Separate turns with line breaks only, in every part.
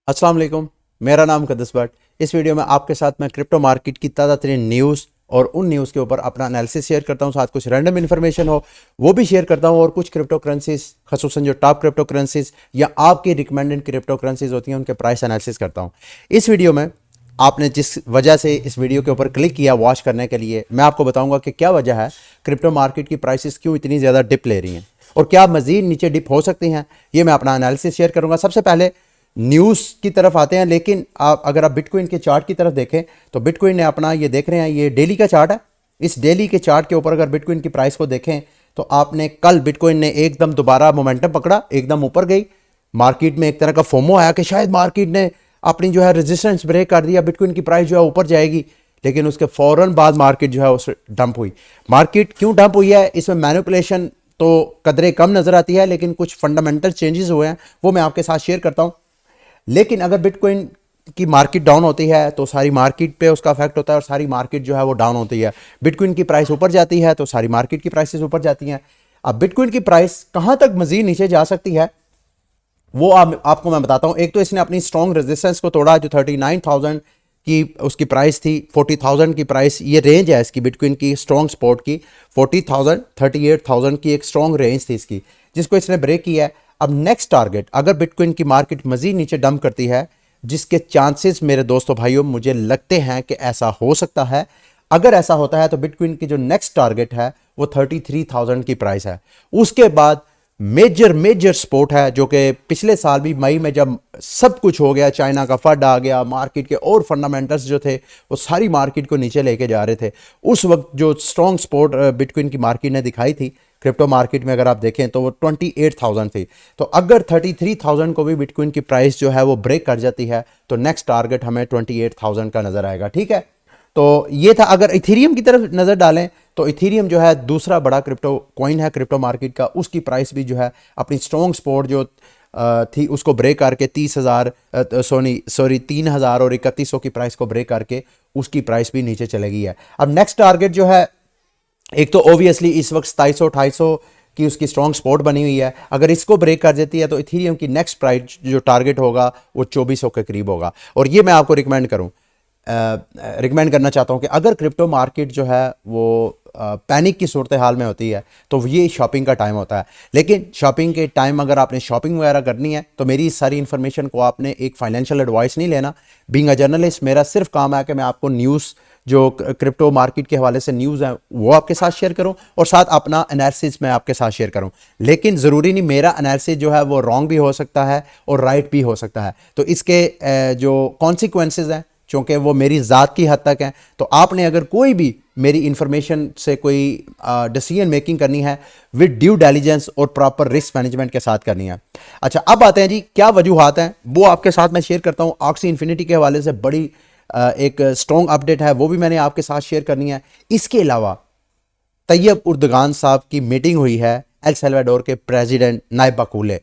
अस्सलाम वालेकुम। मेरा नाम कदस भट्ट। इस वीडियो में आपके साथ मैं क्रिप्टो मार्केट की ताज़ा तरीन न्यूज़ और उन न्यूज़ के ऊपर अपना एनालिसिस शेयर करता हूं, साथ कुछ रैंडम इन्फॉर्मेशन हो वो भी शेयर करता हूं, और कुछ क्रिप्टो करेंसीज खसूसन जो टॉप क्रिप्टो करेंसीज या आपकी रिकमेंडेड क्रिप्टो करेंसीज होती हैं उनके प्राइस एनालिसिस करता हूं। इस वीडियो में आपने जिस वजह से इस वीडियो के ऊपर क्लिक किया वॉच करने के लिए, मैं आपको बताऊंगा कि क्या वजह है क्रिप्टो मार्केट की प्राइसेस क्यों इतनी ज़्यादा डिप ले रही हैं और क्या मज़ीद नीचे डिप हो सकती हैं। ये मैं अपना एनालिसिस शेयर करूंगा। सबसे पहले न्यूज़ की तरफ आते हैं, लेकिन अगर आप बिटकॉइन के चार्ट की तरफ देखें तो बिटकॉइन ने अपना, ये देख रहे हैं, ये डेली का चार्ट है। इस डेली के चार्ट के ऊपर अगर बिटकॉइन की प्राइस को देखें तो आपने कल बिटकॉइन ने एकदम दोबारा मोमेंटम पकड़ा, एकदम ऊपर गई। मार्केट में एक तरह का फोमो आया कि शायद मार्केट ने अपनी जो है रेजिस्टेंस ब्रेक कर दिया, बिटकॉइन की प्राइस जो है ऊपर जाएगी, लेकिन उसके फौरन बाद मार्केट जो है उस डंप हुई। मार्केट क्यों डंप हुई है, इसमें मैनिपुलेशन तो कदरे कम नजर आती है, लेकिन कुछ फंडामेंटल चेंजेस हुए हैं वो मैं आपके साथ शेयर करता हूं। लेकिन अगर बिटकॉइन की मार्केट डाउन होती है तो सारी मार्केट पे उसका इफेक्ट होता है, और सारी मार्केट जो है वो डाउन होती है। बिटकॉइन की प्राइस ऊपर जाती है तो सारी मार्केट की प्राइसेस ऊपर जाती हैं। अब बिटकॉइन की प्राइस कहां तक मजीद नीचे जा सकती है वो आपको मैं बताता हूं। एक तो इसने अपनी स्ट्रॉन्ग रेजिस्टेंस को तोड़ा, जो 39,000 की उसकी प्राइस थी, 40,000 की प्राइस, ये रेंज है इसकी बिटकॉइन की स्ट्रॉन्ग सपोर्ट की। 40,000 38,000 की एक स्ट्रॉन्ग रेंज थी इसकी, जिसको इसने ब्रेक किया है। अब नेक्स्ट टारगेट, अगर बिटकॉइन की मार्केट मजीद नीचे डंप करती है, जिसके चांसेस मेरे दोस्तों भाइयों मुझे लगते हैं कि ऐसा हो सकता है, अगर ऐसा होता है तो बिटकॉइन की जो नेक्स्ट टारगेट है वो 33,000 की प्राइस है। उसके बाद मेजर मेजर सपोर्ट है, जो कि पिछले साल भी मई में जब सब कुछ हो गया, चाइना का फंड आ गया, मार्केट के और फंडामेंटल्स जो थे वो सारी मार्केट को नीचे लेके जा रहे थे, उस वक्त जो स्ट्रॉन्ग सपोर्ट बिटकॉइन की मार्केट ने दिखाई थी क्रिप्टो मार्केट में, अगर आप देखें तो वो 28,000 थी। तो अगर 33,000 को भी बिटकॉइन की प्राइस जो है वो ब्रेक कर जाती है तो नेक्स्ट टारगेट हमें 28,000 का नजर आएगा। ठीक है, तो ये था। अगर इथेरियम की तरफ नजर डालें तो इथेरियम जो है दूसरा बड़ा क्रिप्टो कॉइन है क्रिप्टो मार्केट का, उसकी प्राइस भी जो है अपनी स्ट्रॉन्ग सपोर्ट जो थी उसको ब्रेक करके 30,000 3,000 और 3,100 की प्राइस को ब्रेक करके उसकी प्राइस भी नीचे चले गई है। अब नेक्स्ट टारगेट जो है, एक तो ऑब्वियसली इस वक्त 2700-2800 की उसकी स्ट्रॉन्ग सपोर्ट बनी हुई है, अगर इसको ब्रेक कर देती है तो इथेरियम की नेक्स्ट प्राइस जो टारगेट होगा वो 2400 के करीब होगा। और ये मैं आपको रिकमेंड करना चाहता हूं कि अगर क्रिप्टो मार्केट जो है वो पैनिक की सूरत हाल में होती है तो ये शॉपिंग का टाइम होता है। लेकिन शॉपिंग के टाइम अगर आपने शॉपिंग वगैरह करनी है तो मेरी इस सारी इन्फॉर्मेशन को आपने एक फाइनेंशियल एडवाइस नहीं लेना। बीइंग अ जर्नलिस्ट मेरा सिर्फ काम है कि मैं आपको न्यूज़ जो क्रिप्टो मार्केट के हवाले से न्यूज़ है वो आपके साथ शेयर करूं, और साथ अपना एनालिसिस मैं आपके साथ शेयर करूं। लेकिन ज़रूरी नहीं मेरा एनालिसिस जो है वो रॉन्ग भी हो सकता है और राइट भी हो सकता है। तो इसके जो कॉन्सिक्वेंसेज हैं, चूँकि वो मेरी ज़ात की हद तक है, तो आपने अगर कोई भी मेरी इंफॉर्मेशन से कोई डिसीजन मेकिंग करनी है विद ड्यू डिलिजेंस और प्रॉपर रिस्क मैनेजमेंट के साथ करनी है। अच्छा, अब आते हैं जी क्या वजूहात हैं, वो आपके साथ मैं शेयर करता हूँ। ऑक्सी इन्फिनिटी के हवाले से बड़ी एक स्ट्रॉन्ग अपडेट है, वो भी मैंने आपके साथ शेयर करनी है। इसके अलावा तैयब उर्दगान साहब की मीटिंग हुई है एल सल्वाडोर के प्रेसिडेंट नायब बकूले,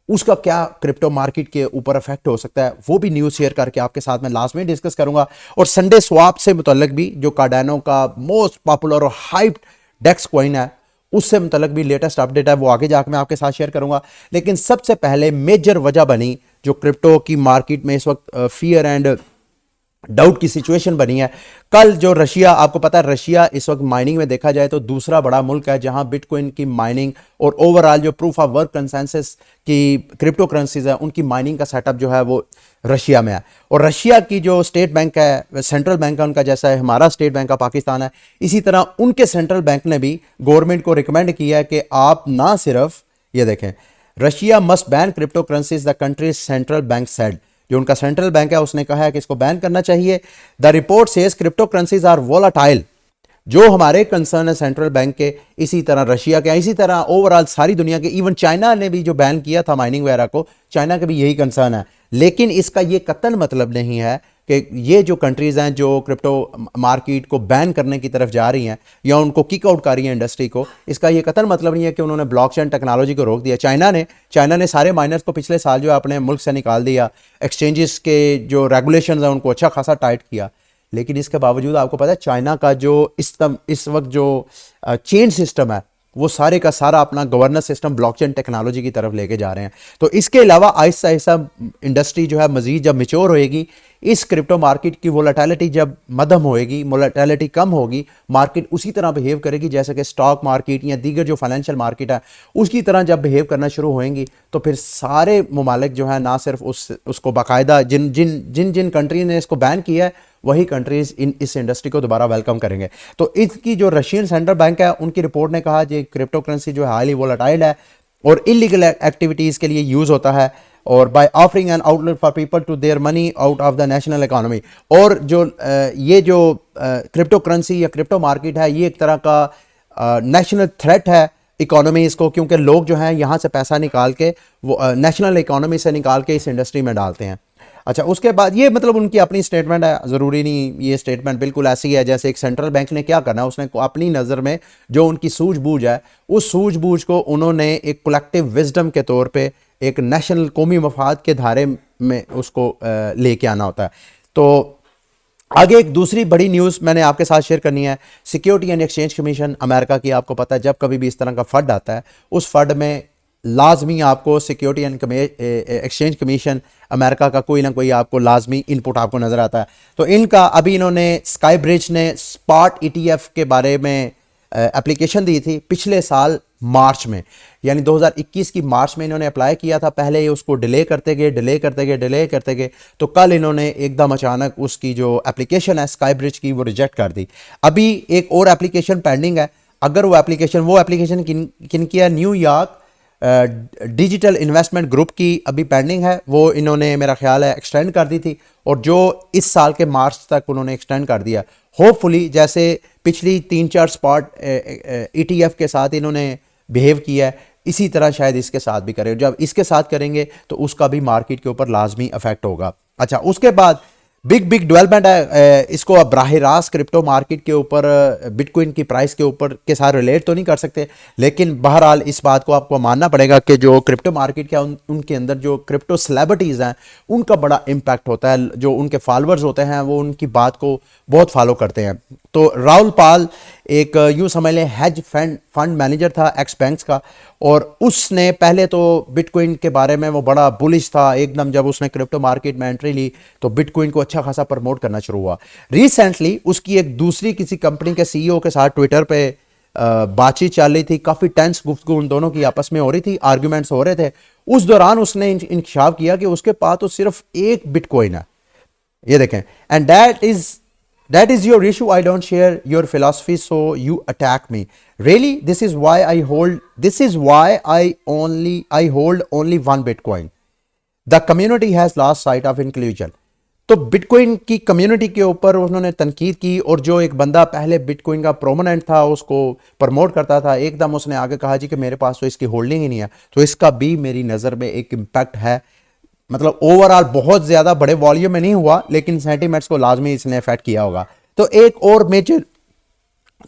उसका क्या क्रिप्टो मार्केट के ऊपर इफेक्ट हो सकता है वो भी न्यूज़ शेयर करके आपके साथ में लास्ट में डिस्कस करूंगा। और संडे स्वैप से मुतल्लिक भी, जो कार्डानो का मोस्ट पॉपुलर और हाइप्ड डेक्स कॉइन है, उससे मुतल्लिक भी लेटेस्ट अपडेट है, वो आगे जाकर मैं आपके साथ शेयर करूंगा। लेकिन सबसे पहले मेजर वजह बनी जो क्रिप्टो की मार्केट में इस वक्त फियर एंड डाउट की सिचुएशन बनी है। कल जो रशिया, आपको पता है रशिया इस वक्त माइनिंग में देखा जाए तो दूसरा बड़ा मुल्क है जहां बिटकॉइन की माइनिंग और ओवरऑल जो प्रूफ ऑफ वर्क कंसेंसस की क्रिप्टो करेंसीज है उनकी माइनिंग का सेटअप जो है वो रशिया में है। और रशिया की जो स्टेट बैंक है, सेंट्रल बैंक है उनका, जैसा है हमारा स्टेट बैंक ऑफ पाकिस्तान है, इसी तरह उनके सेंट्रल बैंक ने भी गवर्नमेंट को रिकमेंड किया है कि आप ना सिर्फ ये देखें, Russia must ban crypto currencies, the countries central bank said, जो उनका सेंट्रल बैंक है उसने कहा है कि इसको बैन करना चाहिए। The report says cryptocurrencies are volatile, जो हमारे कंसर्न है सेंट्रल बैंक के, इसी तरह रशिया के, इसी तरह ओवरऑल सारी दुनिया के, इवन चाइना ने भी जो बैन किया था माइनिंग वगैरह को, चाइना के भी यही कंसर्न है। लेकिन इसका ये कतई मतलब नहीं है कि ये जो कंट्रीज़ हैं जो क्रिप्टो मार्केट को बैन करने की तरफ जा रही हैं या उनको किक आउट कर रही हैं इंडस्ट्री को, इसका ये कतई मतलब नहीं है कि उन्होंने ब्लॉकचेन टेक्नोलॉजी को रोक दिया। चाइना ने सारे माइनर्स को पिछले साल जो है अपने मुल्क से निकाल दिया, एक्सचेंजेस के जो रेगुलेशन हैं उनको अच्छा खासा टाइट किया। लेकिन इसके बावजूद आपको पता है चाइना का जो इस वक्त जो चेन सिस्टम है वो सारे का सारा अपना गवर्नेंस सिस्टम ब्लॉकचेन टेक्नोलॉजी की तरफ लेके जा रहे हैं। तो इसके अलावा आहिस्ता आहिस्ता इंडस्ट्री जो है मजीद जब मिच्योर होएगी, इस क्रिप्टो मार्केट की वोलेटिलिटी जब मध्यम होएगी, वोलेटिलिटी कम होगी, मार्केट उसी तरह बिहेव करेगी जैसे कि स्टॉक मार्केट या दीगर जो फाइनेंशियल मार्केट है उसकी तरह जब बिहेव करना शुरू होएंगी, तो फिर सारे ममालिक जो है ना सिर्फ उसको बाकायदा जिन जिन जिन जिन कंट्री ने इसको बैन किया है वही कंट्रीज इस इंडस्ट्री को दोबारा वेलकम करेंगे। तो इसकी जो रशियन सेंट्रल बैंक है उनकी रिपोर्ट ने कहा कि क्रिप्टो करेंसी जो है हाईली वोलेटाइल है और इलीगल एक्टिविटीज़ के लिए यूज़ होता है, और by offering an outlet for people to their money out of the national economy. और जो ये जो क्रिप्टो करेंसी या क्रिप्टो मार्केट है ये एक तरह का नेशनल थ्रेट है इकोनॉमीज़ को, क्योंकि लोग जो हैं यहाँ से पैसा निकाल के वो नेशनल इकोनॉमी से निकाल के इस इंडस्ट्री में डालते हैं। अच्छा, उसके बाद ये मतलब उनकी अपनी स्टेटमेंट है, ज़रूरी नहीं ये स्टेटमेंट बिल्कुल ऐसी है जैसे एक सेंट्रल बैंक ने क्या करना है, उसने अपनी नज़र में जो उनकी सूझबूझ है उस सूझबूझ को उन्होंने एक कलेक्टिव विजडम के तौर पे एक नेशनल कौमी मफाद के धारे में उसको लेके आना होता है। तो आगे एक दूसरी बड़ी न्यूज़ मैंने आपके साथ शेयर करनी है। Security and exchange commission America की, आपको पता है जब कभी भी इस तरह का फंड आता है उस फंड में लाजमी आपको security and exchange commission America का कोई ना कोई आपको लाजमी इनपुट आपको नज़र आता है। तो इनका अभी इन्होंने स्काई ब्रिज ने स्पॉट ETF के बारे में एप्लीकेशन दी थी पिछले साल मार्च में, यानी 2021 की मार्च में इन्होंने अप्लाई किया था। पहले ये उसको डिले करते गए, तो कल इन्होंने एकदम अचानक उसकी जो एप्लीकेशन है स्काई ब्रिज की वो रिजेक्ट कर दी। अभी एक और एप्लीकेशन पेंडिंग है। अगर वो एप्लीकेशन किन की है, न्यूयॉर्क डिजिटल इन्वेस्टमेंट ग्रुप की अभी पेंडिंग है। वो इन्होंने मेरा ख्याल है एक्सटेंड कर दी थी और जो इस साल के मार्च तक उन्होंने एक्सटेंड कर दिया। होपफुली जैसे पिछली 3-4 स्पॉट ETF के साथ इन्होंने बिहेव किया है इसी तरह शायद इसके साथ भी करें। जब इसके साथ करेंगे तो उसका भी मार्केट के ऊपर लाजमी इफेक्ट होगा। अच्छा, उसके बाद बिग डेवलपमेंट है, इसको अब बराह रास्त क्रिप्टो मार्केट के ऊपर बिटकॉइन की प्राइस के ऊपर के साथ रिलेट तो नहीं कर सकते, लेकिन बहरहाल इस बात को आपको मानना पड़ेगा कि जो क्रिप्टो मार्केट के उनके अंदर जो क्रिप्टो सेलिब्रिटीज़ हैं उनका बड़ा इम्पैक्ट होता है। जो उनके फॉलोअर्स होते हैं वो उनकी बात को बहुत फॉलो करते हैं। तो राहुल पाल एक यूँ समझ लें हेज फंड मैनेजर था एक्स बैंक्स का, और उसने पहले तो बिटकॉइन के बारे में वो बड़ा बुलिश था एकदम। जब उसने क्रिप्टो मार्केट में एंट्री ली तो बिटकॉइन को अच्छा खासा प्रमोट करना शुरू हुआ। रिसेंटली उसकी एक दूसरी किसी कंपनी के CEO के साथ ट्विटर पे बातचीत चल रही थी, काफ़ी टेंस गुफ्तगू उन दोनों की आपस में हो रही थी, आर्ग्यूमेंट्स हो रहे थे। उस दौरान उसने इंकशाफ किया कि उसके पास तो सिर्फ एक बिटकॉइन है, ये देखें, and that is your issue. I don't share your philosophy, so you attack me. Really, this is why I hold only one Bitcoin. The community has lost sight of inclusion. तो bitcoin की community के ऊपर उन्होंने तनकीद की, और जो एक बंदा पहले बिटकॉइन का प्रोमोनेंट था उसको प्रमोट करता था, एकदम उसने आगे कहा जी कि मेरे पास तो इसकी होल्डिंग ही नहीं है। तो इसका भी मेरी नज़र में एक इम्पैक्ट है, मतलब ओवरऑल बहुत ज़्यादा बड़े वॉल्यूम में नहीं हुआ लेकिन सेंटीमेंट्स को लाजमी इसने इफेक्ट किया होगा। तो एक और मेजर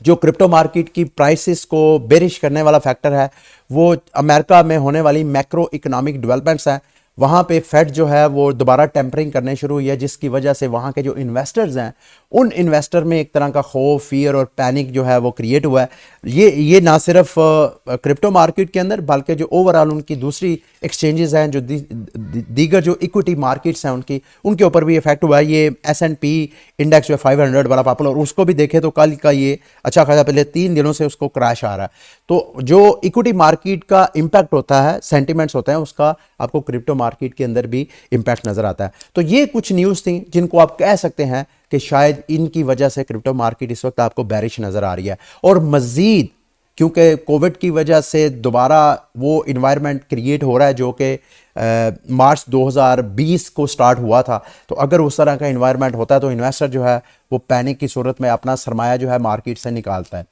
जो क्रिप्टो मार्केट की प्राइसेस को बेरिश करने वाला फैक्टर है वो अमेरिका में होने वाली मैक्रो इकोनॉमिक डेवलपमेंट्स हैं। वहाँ पे फेड जो है वो दोबारा टेम्परिंग करने शुरू हुई है, जिसकी वजह से वहाँ के जो इन्वेस्टर्स हैं उन इन्वेस्टर में एक तरह का खौफ, फियर और पैनिक जो है वो क्रिएट हुआ है। ये ना सिर्फ क्रिप्टो मार्केट के अंदर बल्कि जो ओवरऑल उनकी दूसरी एक्सचेंजेस हैं, जो दीगर जो इक्विटी मार्केट्स हैं उनके ऊपर भी इफेक्ट हुआ है। ये S&P इंडेक्स जो 500 बड़ा पॉपुलर, उसको भी देखे तो कल का ये अच्छा खासा पहले 3 दिनों से उसको क्रैश आ रहा है। तो जो इक्विटी मार्केट का इम्पैक्ट होता है, सेंटिमेंट्स होते हैं, उसका आपको क्रिप्टो मार्केट के अंदर भी इम्पैक्ट नजर आता है। तो ये कुछ न्यूज़ थी जिनको आप कह सकते हैं कि शायद इनकी वजह से क्रिप्टो मार्केट इस वक्त आपको बैरिश नजर आ रही है। और मजीद क्योंकि कोविड की वजह से दोबारा वो इन्वायरमेंट क्रिएट हो रहा है जो कि मार्च 2020 को स्टार्ट हुआ था। तो अगर उस तरह का इन्वायरमेंट होता है तो इन्वेस्टर जो है वो पैनिक की सूरत में अपना सरमाया जो है मार्केट से निकालता है।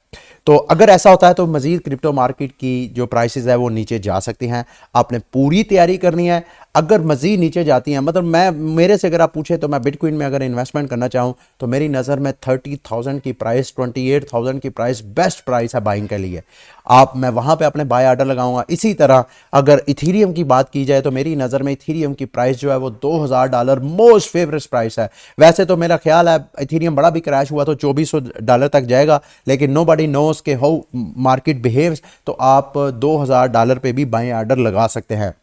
तो अगर ऐसा होता है तो मजीद क्रिप्टो मार्केट की जो प्राइसेस है वो नीचे जा सकती हैं। आपने पूरी तैयारी करनी है। अगर मजीद नीचे जाती हैं, मतलब मेरे से अगर आप पूछे तो मैं बिटकॉइन में अगर इन्वेस्टमेंट करना चाहूँ तो मेरी नज़र में 30,000 की प्राइस, 28,000 की प्राइस बेस्ट प्राइस है बाइंग के लिए। मैं वहाँ पे अपने बाय ऑर्डर लगाऊंगा। इसी तरह अगर इथीरियम की बात की जाए तो मेरी नज़र में इथीरियम की प्राइस जो है वो $2000 मोस्ट फेवरेट प्राइस है। वैसे तो मेरा ख्याल है इथीरियम बड़ा भी क्रैश हुआ तो $2400 तक जाएगा, लेकिन नो बडी नोज के हाउ मार्केट बिहेव्स, तो आप $2000 पे भी बाई ऑर्डर लगा सकते हैं।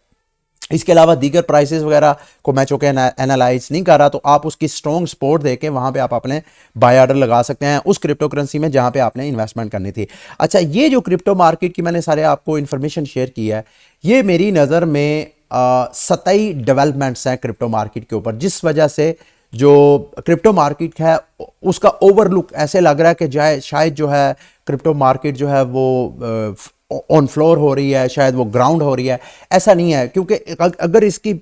इसके अलावा दीगर प्राइसेस वगैरह को मैं चूँकि एनालाइज नहीं कर रहा, तो आप उसकी स्ट्रॉन्ग सपोर्ट देके वहाँ पे आप अपने बाय ऑर्डर लगा सकते हैं उस क्रिप्टो करेंसी में जहाँ पे आपने इन्वेस्टमेंट करनी थी। अच्छा, ये जो क्रिप्टो मार्केट की मैंने सारे आपको इन्फॉर्मेशन शेयर की है, ये मेरी नज़र में सतही डेवलपमेंट्स हैं क्रिप्टो मार्केट के ऊपर, जिस वजह से जो क्रिप्टो मार्केट है उसका ओवरलुक ऐसे लग रहा है कि शायद जो है क्रिप्टो मार्केट जो है वो ऑन फ्लोर हो रही है, शायद वो ग्राउंड हो रही है। ऐसा नहीं है, क्योंकि अगर इसकी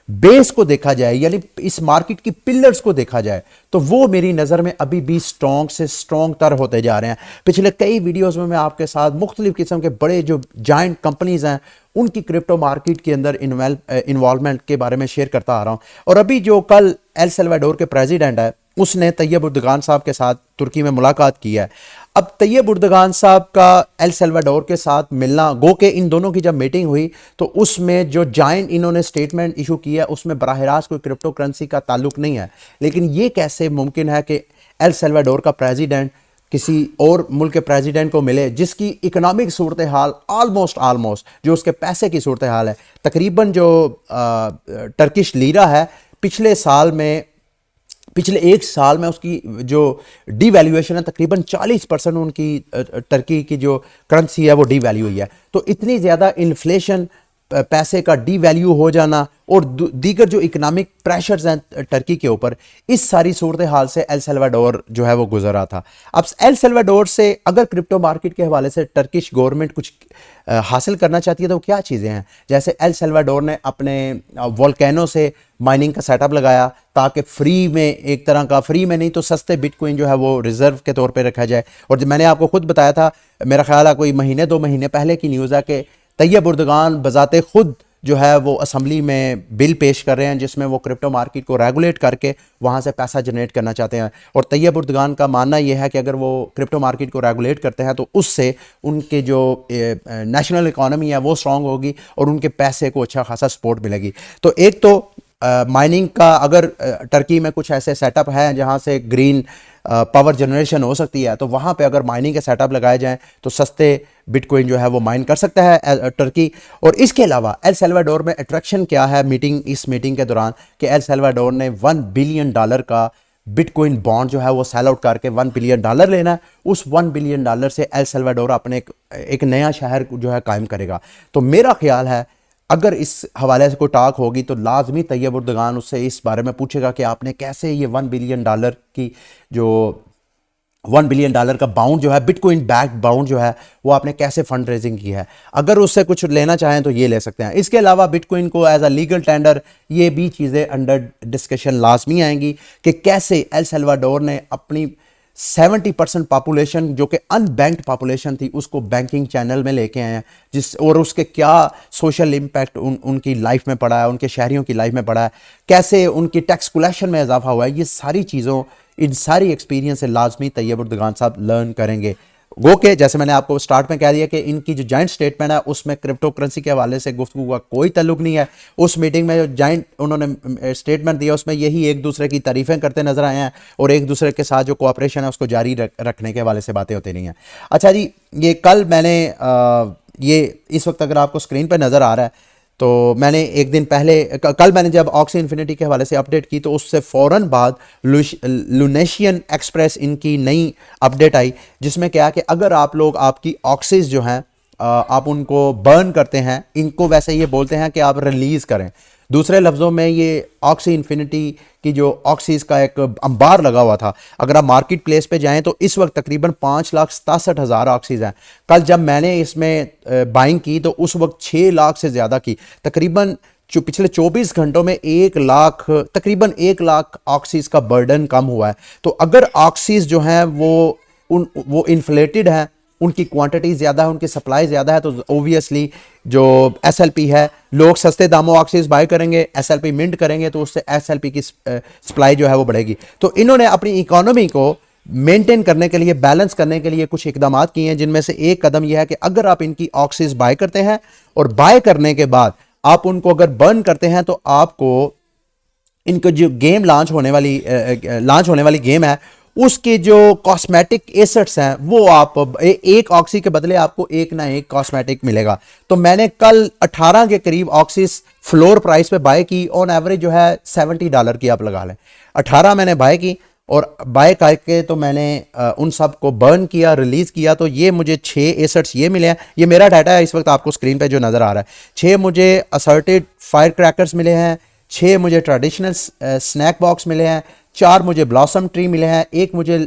बेस को देखा जाए, यानी इस मार्केट की पिलर्स को देखा जाए, तो वो मेरी नज़र में अभी भी स्ट्रॉन्ग से स्ट्रॉन्ग तर होते जा रहे हैं। पिछले कई वीडियोस में मैं आपके साथ मुख्तलिफ किस्म के बड़े जो जाइंट कंपनीज हैं उनकी क्रिप्टो मार्केट के अंदर इन्वॉल्वमेंट के बारे में शेयर करता आ रहा हूँ। और अभी जो कल एल सल्वाडोर के प्रेसिडेंट है उसने तैयब उर्दगान साहब के साथ तुर्की में मुलाकात की है। अब तैयब उर्दगान साहब का एल सल्वाडोर के साथ मिलना, गो के इन दोनों की जब मीटिंग हुई तो उसमें जो जाइंट इन्होंने स्टेटमेंट इशू किया उसमें बराह रास्त कोई क्रिप्टो करेंसी का ताल्लुक नहीं है। लेकिन ये कैसे मुमकिन है कि एल सल्वाडोर का प्रेसिडेंट किसी और मुल्क के प्रेसिडेंट को मिले जिसकी इकोनॉमिक सूरत हाल आलमोस्ट जो उसके पैसे की सूरत हाल है, तकरीबन जो टर्किश लीरा है पिछले एक साल में उसकी जो डीवैल्यूएशन है तकरीबन 40% उनकी टर्की की जो करेंसी है वो डीवैल्यू हुई है। तो इतनी ज़्यादा इन्फ्लेशन, पैसे का डीवैल्यू हो जाना और दीगर जो इकोनॉमिक प्रेशर्स हैं टर्की के ऊपर, इस सारी सूरत हाल से एल सल्वाडोर जो है वो गुजर रहा था। अब एल सल्वाडोर से अगर क्रिप्टो मार्केट के हवाले से टर्किश गवर्नमेंट कुछ हासिल करना चाहती है तो क्या चीज़ें हैं, जैसे एल सल्वाडोर ने अपने वोल्केनो से माइनिंग का सेटअप लगाया ताकि फ्री में, एक तरह का फ्री में नहीं तो सस्ते बिटकॉइन जो है वो रिजर्व के तौर पे रखा जाए। और जब मैंने आपको खुद बताया था, मेरा ख्याल है कोई महीने 2 महीने पहले की न्यूज़ है कि तैयब उर्दगान बजाते खुद जो है वो असम्बली में बिल पेश कर रहे हैं जिसमें वो क्रिप्टो मार्केट को रेगुलेट करके वहाँ से पैसा जनरेट करना चाहते हैं। और तैयब उर्दगान का मानना यह है कि अगर वो क्रिप्टो मार्केट को रेगुलेट करते हैं तो उससे उनके जो नेशनल इकॉनमी है वो स्ट्रॉन्ग होगी और उनके पैसे को अच्छा खासा सपोर्ट मिलेगी। तो एक तो माइनिंग का अगर टर्की में कुछ ऐसे सेटअप हैं जहाँ से ग्रीन पावर जनरेशन हो सकती है, तो वहाँ पे अगर माइनिंग के सेटअप लगाए जाएं तो सस्ते बिटकॉइन जो है वो माइन कर सकता है टर्की। और इसके अलावा एल सल्वाडोर में अट्रैक्शन क्या है इस मीटिंग के दौरान कि एल सल्वाडोर ने $1 बिलियन का बिटकॉइन बॉन्ड जो है वो सेल आउट करके $1 बिलियन लेना है। उस $1 बिलियन से एल सल्वाडोर अपने एक नया शहर जो है कायम करेगा। तो मेरा ख्याल है अगर इस हवाले से कोई टाक होगी तो लाजमी तैयब उर्दगान उससे इस बारे में पूछेगा कि आपने कैसे ये $1 बिलियन की जो $1 बिलियन का बाउंड जो है, बिटकॉइन बैक बाउंड जो है, वो आपने कैसे फंड रेजिंग की है। अगर उससे कुछ लेना चाहें तो ये ले सकते हैं। इसके अलावा बिटकॉइन को एज अ लीगल टेंडर, ये भी चीज़ें अंडर डिस्कशन लाजमी आएंगी कि कैसे एल सल्वाडोर ने अपनी 70% पॉपुलेशन जो कि अनबैंक्ड पॉपुलेशन थी उसको बैंकिंग चैनल में लेके आए हैं, और उसके क्या सोशल इम्पैक्ट उनकी लाइफ में पड़ा है, उनके शहरियों की लाइफ में पड़ा है, कैसे उनकी टैक्स कलेक्शन में इजाफा हुआ है। ये सारी चीज़ों, इन सारी एक्सपीरियंस से लाजमी तैयब उर्दगान साहब लर्न करेंगे। गो के जैसे मैंने आपको स्टार्ट में कह दिया कि इनकी जो जॉइंट स्टेटमेंट है उसमें क्रिप्टो करेंसी के हवाले से गुफ्तगू का कोई ताल्लुक नहीं है। उस मीटिंग में जो जॉइंट उन्होंने स्टेटमेंट दिया उसमें यही एक दूसरे की तारीफ़ें करते नजर आए हैं और एक दूसरे के साथ जो कोऑपरेशन है उसको जारी रखने के हवाले से बातें होती नहीं हैं। अच्छा जी, ये कल मैंने ये इस वक्त अगर आपको स्क्रीन पर नज़र आ रहा है तो मैंने एक दिन पहले कल मैंने जब ऑक्सी इन्फिनिटी के हवाले से अपडेट की तो उससे फ़ौरन बाद लुनेशियन एक्सप्रेस इनकी नई अपडेट आई जिसमें क्या है कि अगर आप लोग आपकी ऑक्सीज जो हैं आप उनको बर्न करते हैं, इनको वैसे ये बोलते हैं कि आप रिलीज़ करें। दूसरे लफ्ज़ों में ये ऑक्सी इन्फिनिटी की जो ऑक्सीज का एक अंबार लगा हुआ था, अगर आप मार्केट प्लेस पे जाएं तो इस वक्त तकरीबन 5,67,000 ऑक्सीज हैं। कल जब मैंने इसमें बाइंग की तो उस वक्त 6 लाख से ज़्यादा की, तकरीबन जो पिछले 24 घंटों में तकरीबन 1 लाख ऑक्सीज का बर्डन कम हुआ है। तो अगर ऑक्सीज जो हैं वो इन्फ्लेटेड हैं, उनकी क्वांटिटी ज़्यादा है, उनकी सप्लाई ज़्यादा है, तो ओबियसली जो एसएलपी है, लोग सस्ते दामों ऑक्सीज बाय करेंगे, एसएलपी मिंट करेंगे तो उससे एसएलपी की सप्लाई जो है वो बढ़ेगी। तो इन्होंने अपनी इकोनॉमी को मेंटेन करने के लिए, बैलेंस करने के लिए कुछ इकदाम किए हैं, जिनमें से एक कदम यह है कि अगर आप इनकी ऑक्सीज बाय करते हैं और बाय करने के बाद आप उनको अगर बर्न करते हैं तो आपको इनको जो गेम लॉन्च होने वाली गेम है उसके जो कॉस्मेटिक एसेट्स हैं वो आप एक ऑक्सी के बदले आपको एक ना एक कॉस्मेटिक मिलेगा। तो मैंने कल 18 के करीब ऑक्सीज फ्लोर प्राइस पे बाय की, ऑन एवरेज जो है $70 की आप लगा लें। 18 मैंने बाय की और बाय करके तो मैंने उन सब को बर्न किया, रिलीज किया। तो ये मुझे 6 एसेट्स ये मिले हैं। ये मेरा डाटा है इस वक्त आपको स्क्रीन पे जो नज़र आ रहा है। 6 मुझे असर्टेड फायर क्रैकर्स मिले हैं, 6 मुझे ट्रेडिशनल स्नैक बॉक्स मिले हैं, 4 मुझे ब्लॉसम ट्री मिले हैं, 1 मुझे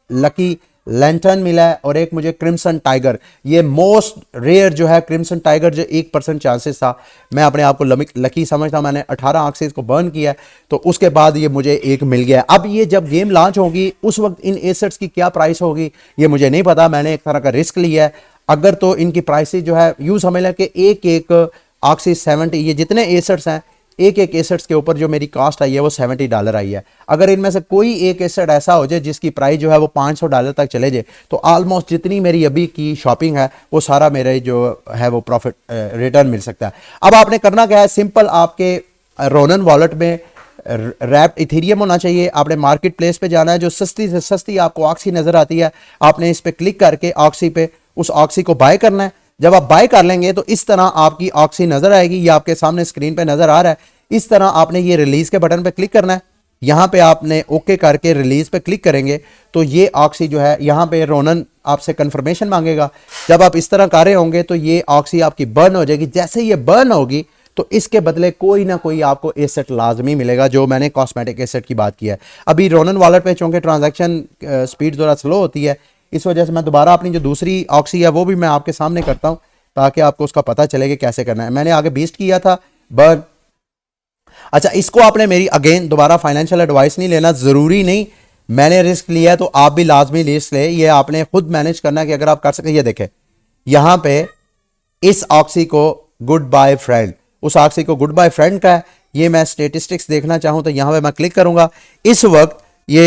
लकी लैंटर्न मिला है और 1 मुझे क्रिम्सन टाइगर। ये मोस्ट रेयर जो है क्रिम्सन टाइगर, जो 1% चांसेस था। मैं अपने आप को लकी समझता, मैंने 18 ऑक्सीज को बर्न किया तो उसके बाद ये मुझे 1 मिल गया। अब ये जब गेम लॉन्च होगी उस वक्त इन एसेट्स की क्या प्राइस होगी ये मुझे नहीं पता। मैंने एक तरह का रिस्क लिया है। अगर तो इनकी प्राइसेस जो है यूँ समझ लें कि एक ऑक्सीज 70, ये जितने एसेट्स हैं एक एसेट्स के ऊपर जो मेरी कॉस्ट आई है वो $70 आई है। अगर इनमें से कोई एक एसेट ऐसा हो जाए जिसकी प्राइस जो है वो $500 तक चले जाए तो ऑलमोस्ट जितनी मेरी अभी की शॉपिंग है वो सारा मेरे जो है वो प्रॉफिट रिटर्न मिल सकता है। अब आपने करना क्या है, सिंपल आपके रोनन वॉलेट में रैप्ड इथेरियम होना चाहिए। आपने मार्केट प्लेस पे जाना है, जो सस्ती से सस्ती आपको ऑक्सी नज़र आती है आपने इस पर क्लिक करके ऑक्सी पे उस ऑक्सी को बाय करना है। जब आप बाय कर लेंगे तो इस तरह आपकी ऑक्सी नजर आएगी। ये आपके सामने स्क्रीन पे नजर आ रहा है। इस तरह आपने ये रिलीज के बटन पे क्लिक करना है। यहां पे आपने ओके करके रिलीज पे क्लिक करेंगे तो ये ऑक्सी जो है यहां पे रोनन आपसे कंफर्मेशन मांगेगा। जब आप इस तरह कर रहे होंगे तो ये ऑक्सी आपकी बर्न हो जाएगी। जैसे ये बर्न होगी तो इसके बदले कोई ना कोई आपको एसेट लाजमी मिलेगा, जो मैंने कॉस्मेटिक एसेट की बात की है। अभी रोनन वॉलेट पे चूंकि ट्रांजैक्शन स्पीड थोड़ा स्लो होती है, इस वजह से मैं दोबारा अपनी जो दूसरी ऑक्सी है वो भी मैं आपके सामने करता हूं ताकि आपको उसका पता चले कि कैसे करना है। मैंने आगे बीस्ट किया था बर्न। अच्छा, इसको आपने मेरी अगेन दोबारा फाइनेंशियल एडवाइस नहीं लेना, जरूरी नहीं। मैंने रिस्क लिया है तो आप भी लाजमी रिस्क ले। ये आपने खुद मैनेज करना है कि अगर आप कर सकें। ये देखें यहां पे इस ऑक्सी को गुड बाय फ्रेंड, उस ऑक्सी को गुड बाय फ्रेंड का है। ये मैं स्टेटिस्टिक्स देखना चाहूं तो यहां पे मैं क्लिक करूंगा। इस वक्त ये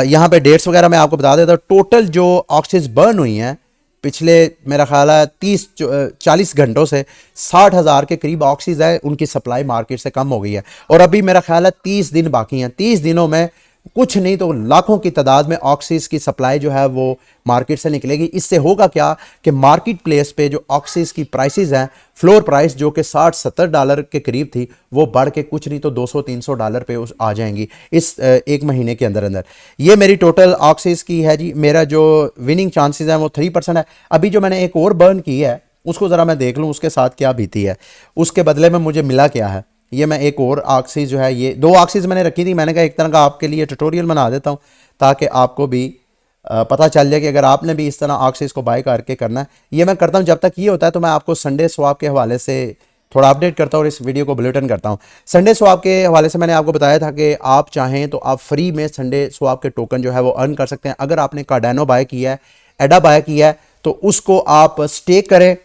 यहाँ पे डेट्स वगैरह मैं आपको बता देता हूँ। टोटल जो ऑक्सीज बर्न हुई हैं पिछले मेरा ख्याल है 30-40 घंटों से 60,000 के करीब ऑक्सीज है, उनकी सप्लाई मार्केट से कम हो गई है। और अभी मेरा ख्याल है 30 दिन बाकी हैं। 30 दिनों में कुछ नहीं तो लाखों की तादाद में ऑक्सीज की सप्लाई जो है वो मार्केट से निकलेगी। इससे होगा क्या कि मार्केट प्लेस पे जो ऑक्सीज की प्राइसेस हैं, फ्लोर प्राइस जो कि $60-70 के करीब थी, वो बढ़ के कुछ नहीं तो $200-300 पे आ जाएंगी इस एक महीने के अंदर अंदर। ये मेरी टोटल ऑक्सीज की है जी। मेरा जो विनिंग चांसेस हैं वो 3% है। अभी जो मैंने एक और बर्न की है उसको ज़रा मैं देख लूँ उसके साथ क्या बीती है, उसके बदले में मुझे मिला क्या है। ये मैं एक और ऑक्सीज जो है, ये 2 ऑक्सीज मैंने रखी थी। मैंने कहा एक तरह का आपके लिए ट्यूटोरियल बना देता हूँ ताकि आपको भी पता चल जाए कि अगर आपने भी इस तरह ऑक्सीज को बाय करके करना है। ये मैं करता हूँ। जब तक ये होता है तो मैं आपको संडे स्वैप के हवाले से थोड़ा अपडेट करता हूँ और इस वीडियो को बुलेटिन करता हूँ। संडे स्वैप के हवाले से मैंने आपको बताया था कि आप चाहें तो आप फ्री में संडे स्वैप के टोकन जो है वो अर्न कर सकते हैं। अगर आपने कार्डानो बाय किया है, एडा बाय किया है, तो उसको आप स्टेक करें।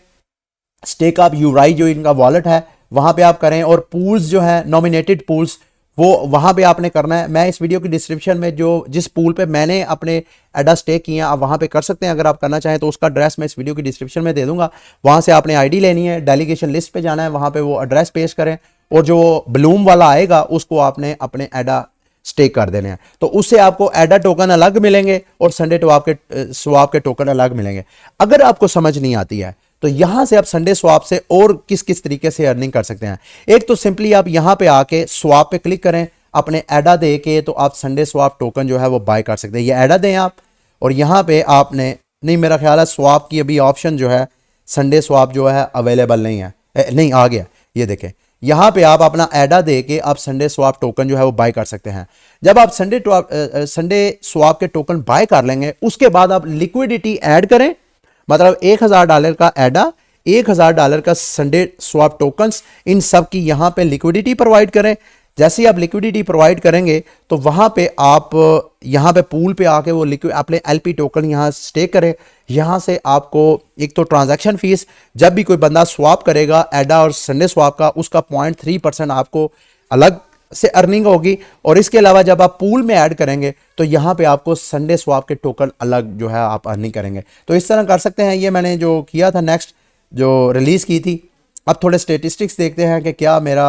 स्टेक आप यूराई जो इनका वॉलेट है वहां पे आप करें, और पूल्स जो है नॉमिनेटेड पूल्स वो वहां पे आपने करना है। मैं इस वीडियो की डिस्क्रिप्शन में जो जिस पूल पे मैंने अपने एडा स्टेक किए हैं आप वहां पे कर सकते हैं। अगर आप करना चाहें तो उसका एड्रेस मैं इस वीडियो की डिस्क्रिप्शन में दे दूंगा। वहां से आपने आईडी लेनी है, डेलीगेशन लिस्ट पे जाना है, वहां पे वो एड्रेस पेश करें और जो ब्लूम वाला आएगा उसको आपने अपने एडा स्टेक कर देने हैं। तो उससे आपको एडा टोकन अलग मिलेंगे और संडे स्वैप के टोकन अलग मिलेंगे। अगर आपको समझ नहीं आती है तो यहां से आप संडे स्वैप से और किस किस तरीके से अर्निंग कर सकते हैं। एक तो सिंपली आप यहां पे आके स्वैप पे क्लिक करें, अपने एडा दे के तो आप संडे स्वैप टोकन जो है वो बाय कर सकते हैं। ये एडा दें आप, और यहां पे आपने नहीं, मेरा ख्याल है स्वैप की अभी ऑप्शन जो है संडे स्वैप जो है अवेलेबल नहीं है, नहीं आ गया। ये देखें यहां पे आप अपना एडा दे के आप संडे स्वैप टोकन जो है वो बाय कर सकते हैं। जब आप संडे स्वैप के टोकन बाय कर लेंगे उसके बाद आप लिक्विडिटी ऐड करें, मतलब $1,000 का एडा, $1,000 का संडे स्वैप टोकन्स, इन सब की यहां पे लिक्विडिटी प्रोवाइड करें। जैसे ही आप लिक्विडिटी प्रोवाइड करेंगे तो वहां पे आप यहां पे पूल पे आके वो लिक्विड अपने एलपी टोकन यहां स्टेक करें। यहां से आपको एक तो ट्रांजैक्शन फीस, जब भी कोई बंदा स्वैप करेगा एडा और संडे स्वैप का, उसका 0.3% आपको अलग से अर्निंग होगी। और इसके अलावा जब आप पूल में ऐड करेंगे तो यहां पे आपको संडे स्वैप के टोकन अलग जो है आप अर्निंग करेंगे। तो इस तरह कर सकते हैं। ये मैंने जो किया था नेक्स्ट जो रिलीज की थी। अब थोड़े स्टेटिस्टिक्स देखते हैं कि क्या मेरा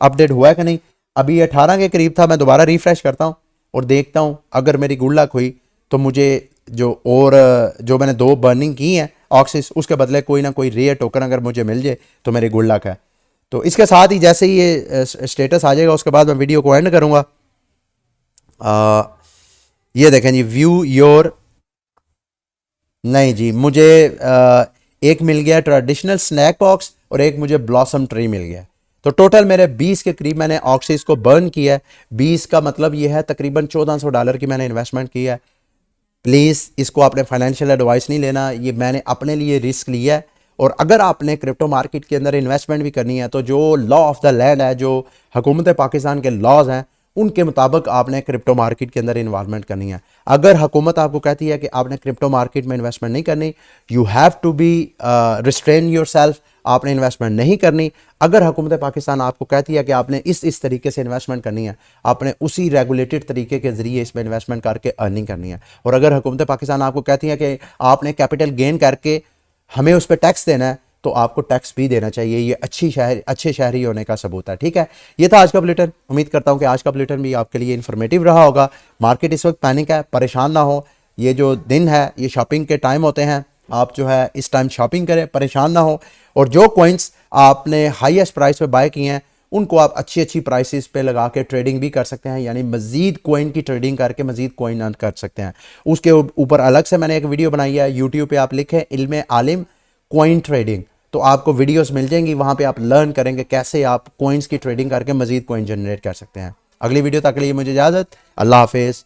अपडेट हुआ है कि नहीं। अभी 18 के करीब था, मैं दोबारा रिफ्रेश करता हूँ और देखता हूँ अगर मेरी गुड लक हुई तो मुझे जो मैंने 2 बर्निंग की हैं ऑक्सिस, उसके बदले कोई ना कोई रेयर टोकन अगर मुझे मिल जाए तो मेरी गुड लक है। तो इसके साथ ही जैसे ही ये स्टेटस आ जाएगा उसके बाद मैं वीडियो को एंड करूँगा। ये देखें जी, व्यू योर, नहीं जी, मुझे एक मिल गया ट्रेडिशनल स्नैक बॉक्स और एक मुझे ब्लॉसम ट्री मिल गया। तो टोटल मेरे 20 के करीब मैंने ऑक्सीज को बर्न किया है। 20 का मतलब ये है तकरीबन $1400 की मैंने इन्वेस्टमेंट किया है। प्लीज़ इसको आपने फाइनेंशियल एडवाइस नहीं लेना, ये मैंने अपने लिए रिस्क लिया है। और अगर आपने क्रिप्टो मार्केट के अंदर इन्वेस्टमेंट भी करनी है तो जो लॉ ऑफ द लैंड है, जो हुकूमत पाकिस्तान के लॉज हैं, उनके मुताबिक आपने क्रिप्टो मार्केट के अंदर इन्वॉल्वमेंट करनी है। अगर हुकूमत आपको कहती है कि आपने क्रिप्टो मार्केट में इन्वेस्टमेंट नहीं करनी, you have to be restrain yourself, आपने इन्वेस्टमेंट नहीं करनी। अगर हुकूमत पाकिस्तान आपको कहती है कि आपने इस तरीके से इन्वेस्टमेंट करनी है, आपने उसी रेगुलेटेड तरीके के ज़रिए इसमें इन्वेस्टमेंट करके अर्निंग करनी है। और अगर हुकूमत पाकिस्तान आपको कहती है कि आपने कैपिटल गेन करके हमें उस पर टैक्स देना है, तो आपको टैक्स भी देना चाहिए। ये अच्छे शहरी होने का सबूत है। ठीक है, ये था आज का बुलेटिन। उम्मीद करता हूँ कि आज का बुलेटिन भी आपके लिए इन्फॉर्मेटिव रहा होगा। मार्केट इस वक्त पैनिक है, परेशान ना हो। ये जो दिन है ये शॉपिंग के टाइम होते हैं, आप जो है इस टाइम शॉपिंग करें, परेशान ना हो। और जो कॉइन्स आपने हाईएस्ट प्राइस पे बाय किए हैं उनको आप अच्छी प्राइसेस पे लगा के ट्रेडिंग भी कर सकते हैं, यानी मजीद कॉइन की ट्रेडिंग करके मजीद कॉइन अर्न कर सकते हैं। उसके ऊपर अलग से मैंने एक वीडियो बनाई है, यूट्यूब पे आप लिखें इल्म आलिम कॉइन ट्रेडिंग, तो आपको वीडियोस मिल जाएंगी। वहां पे आप लर्न करेंगे कैसे आप कॉइन्स की ट्रेडिंग करके मजीद कॉइन जनरेट कर सकते हैं। अगली वीडियो तक के लिए मुझे इजाज़त, अल्लाह हाफिज़।